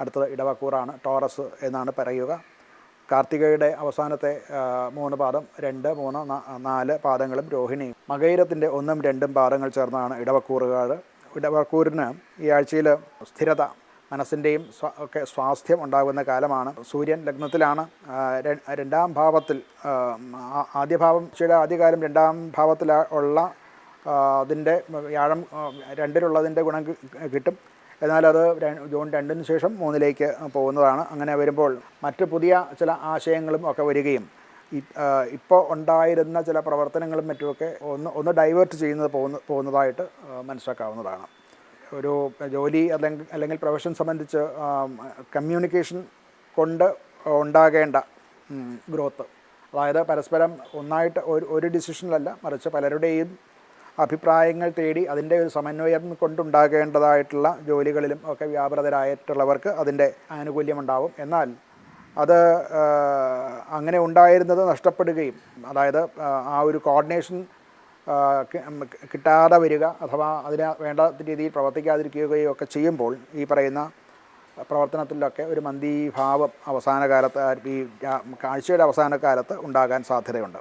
അടുത്തത് ഇടവക്കൂറാണ്, ടോറസ് എന്നാണ് പറയുക. കാർത്തികയുടെ അവസാനത്തെ 3 പാദം 2, 3, 4 പാദങ്ങളും രോഹിണിയും. മകയിരത്തിൻ്റെ 1, 2 പാദങ്ങൾ ചേർന്നാണ് ഇടവക്കൂറുകാർ. ഇടവക്കൂറിന് ഈ ആഴ്ചയിൽ സ്ഥിരത, മനസ്സിൻ്റെയും ഒക്കെ സ്വാസ്ഥ്യം ഉണ്ടാകുന്ന കാലമാണ്. സൂര്യൻ ലഗ്നത്തിലാണ്. 2ാം ഭാവത്തിൽ, ആദ്യഭാവം ആദ്യകാലം 2ാം ഭാവത്തിൽ ഉള്ള അതിൻ്റെ വ്യാഴം 2-ലുള്ളതിൻ്റെ ഗുണം കിട്ടും. എന്നാൽ അത് ജൂൺ 2-ന് ശേഷം 3-ലേക്ക് പോകുന്നതാണ്. അങ്ങനെ വരുമ്പോൾ മറ്റ് പുതിയ ചില ആശയങ്ങളും ഒക്കെ വരികയും ഇപ്പോൾ ഉണ്ടായിരുന്ന ചില പ്രവർത്തനങ്ങളും മറ്റുമൊക്കെ ഒന്ന് ഡൈവേർട്ട് ചെയ്യുന്നത് പോകുന്നതായിട്ട് മനസ്സിലാക്കാവുന്നതാണ്. ഒരു ജോലി അല്ലെങ്കിൽ പ്രൊഫഷൻ സംബന്ധിച്ച് കമ്മ്യൂണിക്കേഷൻ കൊണ്ട് ഉണ്ടാകേണ്ട ഗ്രോത്ത്, അതായത് പരസ്പരം ഒന്നായിട്ട് ഒരു ഡിസിഷനിലല്ല, മറിച്ച് പലരുടെയും അഭിപ്രായങ്ങൾ തേടി അതിൻ്റെ ഒരു സമന്വയം കൊണ്ടുണ്ടാകേണ്ടതായിട്ടുള്ള ജോലികളിലും ഒക്കെ വ്യാപൃതരായിട്ടുള്ളവർക്ക് അതിൻ്റെ ആനുകൂല്യമുണ്ടാവും. എന്നാൽ അത് അങ്ങനെ ഉണ്ടായിരുന്നത് നഷ്ടപ്പെടുകയും, അതായത് ആ ഒരു കോർഡിനേഷൻ കിട്ടാതെ വരിക അഥവാ അതിന് വേണ്ട രീതിയിൽ പ്രവർത്തിക്കാതിരിക്കുകയോ ഒക്കെ ചെയ്യുമ്പോൾ ഈ പറയുന്ന പ്രവർത്തനത്തിലൊക്കെ ഒരു മന്ദീഭാവം അവസാന കാലത്ത്, ഈ ആഴ്ചയുടെ അവസാന കാലത്ത് ഉണ്ടാകാൻ സാധ്യതയുണ്ട്.